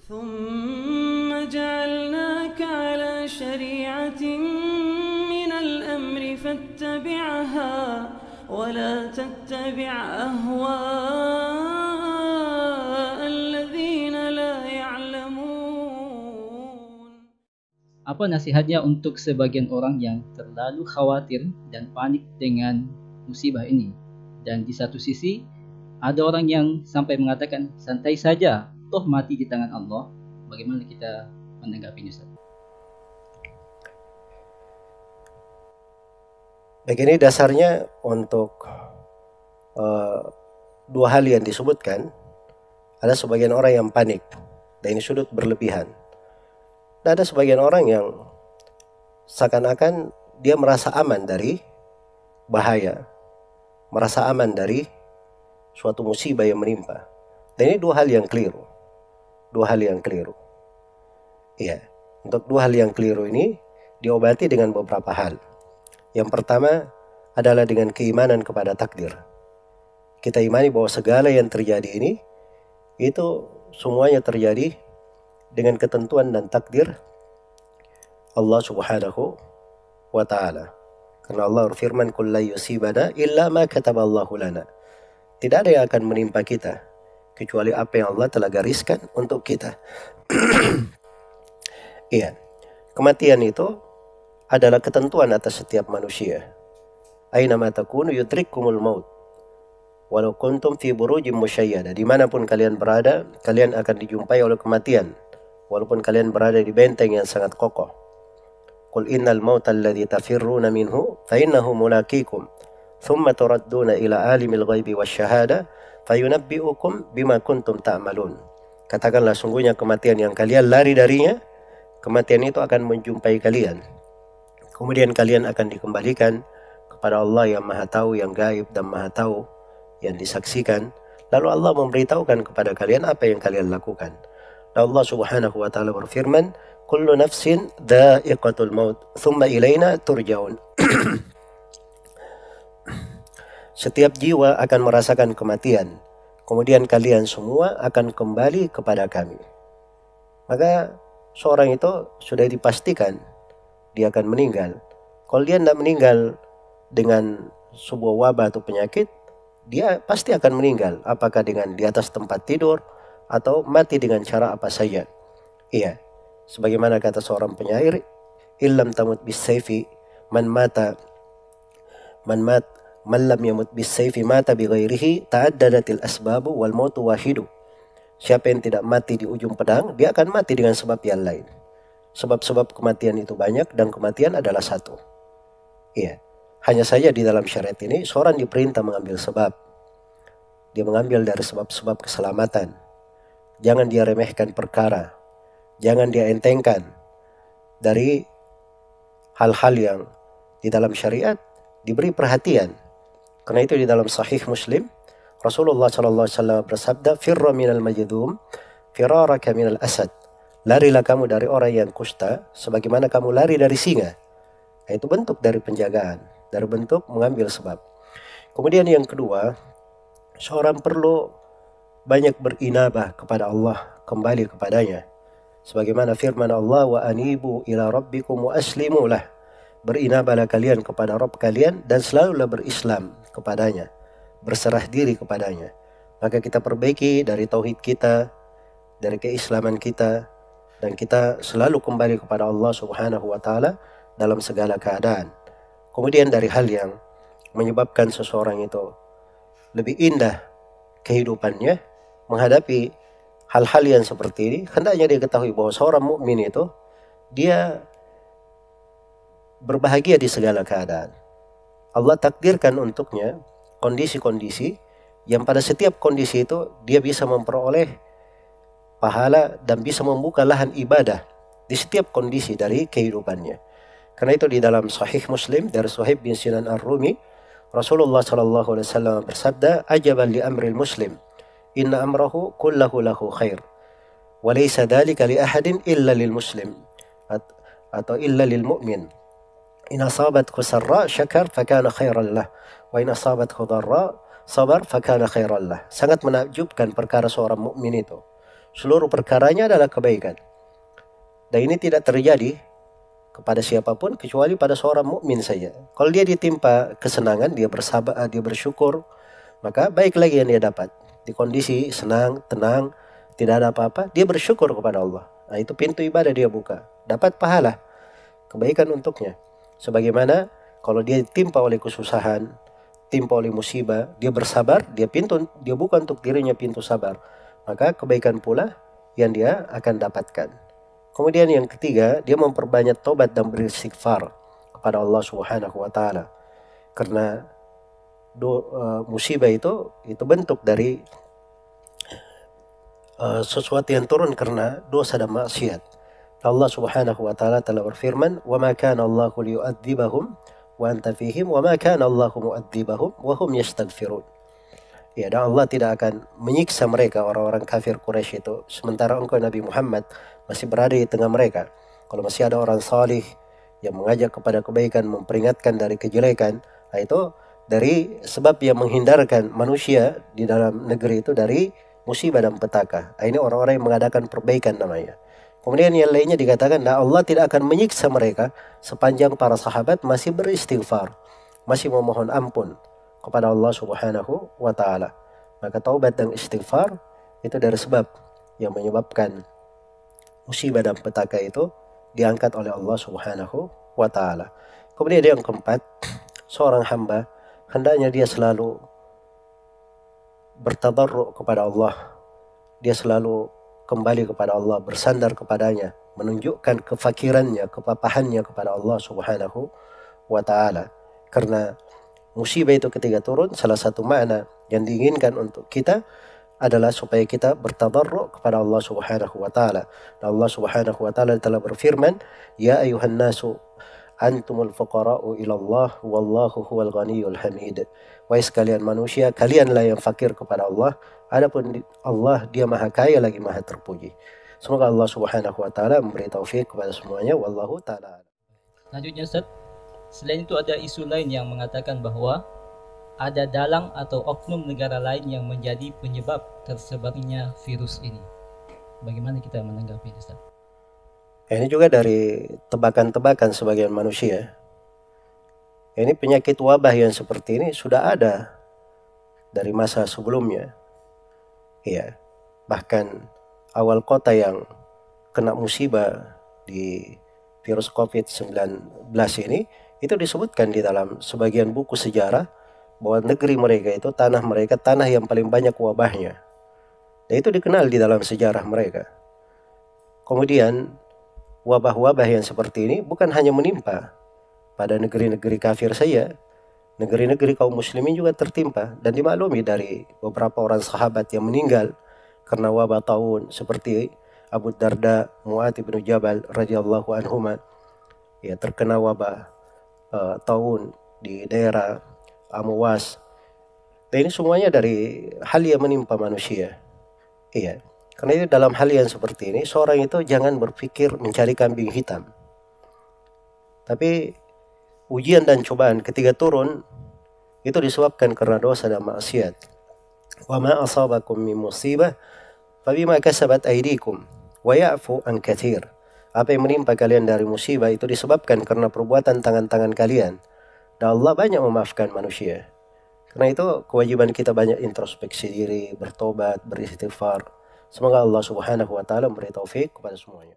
ثم جعلناك على شريعة من الأمر فاتبعها ولا تتبع أهواء الذين لا يعلمون. Apa nasihatnya untuk sebagian orang yang terlalu khawatir dan panik dengan musibah ini? Dan di satu sisi, ada orang yang sampai mengatakan, santai saja, toh mati di tangan Allah. Bagaimana kita menanggapinya, Ustaz? Begini dasarnya untuk dua hal yang disebutkan. Ada sebagian orang yang panik, dan ini sudut berlebihan. Dan ada sebagian orang yang seakan-akan dia merasa aman dari bahaya, merasa aman dari suatu musibah yang menimpa. Dan ini dua hal yang keliru. Dua hal yang keliru. Iya, untuk dua hal yang keliru ini diobati dengan beberapa hal. Yang pertama adalah dengan keimanan kepada takdir. Kita imani bahwa segala yang terjadi ini itu semuanya terjadi dengan ketentuan dan takdir Allah Subhanahu wa ta'ala. Karena Allah berfirman, "Qul la yusibana illa ma kataballahu lana." Tidak ada yang akan menimpa kita kecuali apa yang Allah telah gariskan untuk kita. Iya, kematian itu adalah ketentuan atas setiap manusia. Aina ma takunu yudrikkumul maut walau kuntum fi burujim musyayyada. Dimanapun kalian berada, kalian akan dijumpai oleh kematian, walaupun kalian berada di benteng yang sangat kokoh. Qul innal mauta alladhi tafirruna minhu fa innahu mulaqikum thumma turadduna ila alimil ghaibi wasyahada fayunabbi'ukum bima kuntum ta'malun. Katakanlah, sungguhnya kematian yang kalian lari darinya, kematian itu akan menjumpai kalian. Kemudian kalian akan dikembalikan kepada Allah yang Maha Tahu, yang gaib dan Maha Tahu, yang disaksikan. Lalu Allah memberitahukan kepada kalian apa yang kalian lakukan. Dan Allah Subhanahu wa ta'ala berfirman, "Kullu nafsin dha'iqatul maut, thumma ilaina turja'un." Setiap jiwa akan merasakan kematian, kemudian kalian semua akan kembali kepada kami. Maka seorang itu sudah dipastikan dia akan meninggal. Kalau dia tidak meninggal dengan sebuah wabah atau penyakit, dia pasti akan meninggal. Apakah dengan di atas tempat tidur atau mati dengan cara apa saja. Iya, sebagaimana kata seorang penyair, "Illam tamut bis-sayfi man lam yamut bis-sayfi mata bi ghairihi ta'addadatil asbabu wal mautu wahidu." Siapa yang tidak mati di ujung pedang, dia akan mati dengan sebab yang lain. Sebab-sebab kematian itu banyak dan kematian adalah satu. Iya, hanya saja di dalam syariat ini seorang diperintah mengambil sebab. Dia mengambil dari sebab-sebab keselamatan. Jangan dia remehkan perkara. Jangan dia entengkan dari hal-hal yang di dalam syariat diberi perhatian. Karena itu di dalam Sahih Muslim, Rasulullah SAW bersabda, "Firra minal majdum, firaraka minal asad." Larilah kamu dari orang yang kusta, sebagaimana kamu lari dari singa. Nah, itu bentuk dari penjagaan, dari bentuk mengambil sebab. Kemudian yang kedua, seorang perlu banyak berinabah kepada Allah, kembali kepadanya. Sebagaimana firman Allah, "Wa anibu ila rabbikum wa aslimu lah." Berinabahlah kalian kepada Rabb kalian dan selalulah berislam kepadanya, berserah diri kepadanya. Maka kita perbaiki dari tauhid kita, dari keislaman kita, dan kita selalu kembali kepada Allah Subhanahu wa ta'ala dalam segala keadaan. Kemudian dari hal yang menyebabkan seseorang itu lebih indah kehidupannya menghadapi hal-hal yang seperti ini, hendaknya dia ketahui bahwa seorang mukmin itu dia berbahagia di segala keadaan. Allah takdirkan untuknya kondisi-kondisi yang pada setiap kondisi itu dia bisa memperoleh pahala dan bisa membuka lahan ibadah di setiap kondisi dari kehidupannya. Karena itu di dalam Sahih Muslim dari Suhaib bin Sinan Ar-Rumi, Rasulullah SAW bersabda, "Ajaban li amril muslim, inna amrahu kullahu lahu khair, wa laysa dhalika li ahadin illa lil muslim, atau illa lil mu'min. In asabathu sarra syakar fakana khairan lah, wa in asabathu dharra sabar fakana khairan lah." Sangat menakjubkan perkara seorang mukmin itu. Seluruh perkaranya adalah kebaikan. Dan ini tidak terjadi kepada siapapun kecuali pada seorang mukmin saja. Kalau dia ditimpa kesenangan, dia bersabar, dia bersyukur, maka baik lagi yang dia dapat. Di kondisi senang, tenang, tidak ada apa-apa, dia bersyukur kepada Allah. Nah, itu pintu ibadah dia buka. Dapat pahala, kebaikan untuknya. Sebagaimana kalau dia ditimpa oleh kesusahan, timpa oleh musibah, dia bersabar, dia buka untuk dirinya pintu sabar. Maka kebaikan pula yang dia akan dapatkan. Kemudian yang ketiga, dia memperbanyak tobat dan beristighfar kepada Allah Subhanahu wa taala. Karena musibah itu bentuk dari sesuatu yang turun karena dosa dan maksiat. Allah Subhanahu wa taala telah berfirman, "Wa ma kana Allahu liyu'adzibahum wa anta fihim wa ma kana Allahu mu'adzibahum wa hum yastaghfirun." Ya, dan Allah tidak akan menyiksa mereka, orang-orang kafir Quraisy itu, sementara engkau Nabi Muhammad masih berada di tengah mereka. Kalau masih ada orang salih yang mengajak kepada kebaikan, memperingatkan dari kejelekan, nah itu dari sebab yang menghindarkan manusia di dalam negeri itu dari musibah dan petaka. Nah, ini orang-orang yang mengadakan perbaikan namanya. Kemudian yang lainnya dikatakan, nah Allah tidak akan menyiksa mereka sepanjang para sahabat masih beristighfar, masih memohon ampun kepada Allah Subhanahu wa taala. Maka taubat dan istighfar itu dari sebab yang menyebabkan musibah dan petaka itu diangkat oleh Allah Subhanahu wa taala. Kemudian yang keempat, seorang hamba hendaknya dia selalu bertadarru kepada Allah. Dia selalu kembali kepada Allah, bersandar kepadanya, menunjukkan kefakirannya, kepapahannya kepada Allah Subhanahu wa taala. Karena musibah itu ketika turun, salah satu makna yang diinginkan untuk kita adalah supaya kita bertadarru kepada Allah Subhanahu wa taala. Dan Allah Subhanahu wa taala telah berfirman, "Ya ayuhan nasu antumul fuqara'u ila Allah wallahu huwal ghaniyyul hamid." Wahai sekalian manusia, kalianlah yang fakir kepada Allah, adapun Allah dia Maha Kaya lagi Maha Terpuji. Semoga Allah Subhanahu wa taala memberi taufik kepada semuanya. Wallahu taala. Lanjutnya Ustaz, selain itu ada isu lain yang mengatakan bahwa ada dalang atau oknum negara lain yang menjadi penyebab tersebarnya virus ini. Bagaimana kita menanggapi itu, Ustaz? Ini juga dari tebakan-tebakan sebagian manusia. Ini penyakit wabah yang seperti ini sudah ada dari masa sebelumnya. Ya, bahkan awal kota yang kena musibah di virus COVID-19 ini, itu disebutkan di dalam sebagian buku sejarah bahwa negeri mereka itu, tanah mereka, tanah yang paling banyak wabahnya. Dan itu dikenal di dalam sejarah mereka. Kemudian wabah-wabah yang seperti ini bukan hanya menimpa pada negeri-negeri kafir saja, negeri-negeri kaum muslimin juga tertimpa. Dan dimaklumi dari beberapa orang sahabat yang meninggal karena wabah taun, seperti Abu Darda, Mu'adz bin Jabal radhiyallahu anhuma, ya terkena wabah taun di daerah Amwas. Dan ini semuanya dari hal yang menimpa manusia. Iya, karena itu dalam hal yang seperti ini, seorang itu jangan berpikir mencari kambing hitam. Tapi ujian dan cobaan ketika turun itu disebabkan karena dosa dan maksiat. Wa ma asabakum min musibah fabima kasabat aydikum wa ya'fu an katsir. Apa yang menimpa kalian dari musibah itu disebabkan karena perbuatan tangan-tangan kalian. Dan Allah banyak memaafkan manusia. Karena itu kewajiban kita banyak introspeksi diri, bertobat, beristighfar. Semoga Allah Subhanahu wa taala memberi taufik kepada semuanya.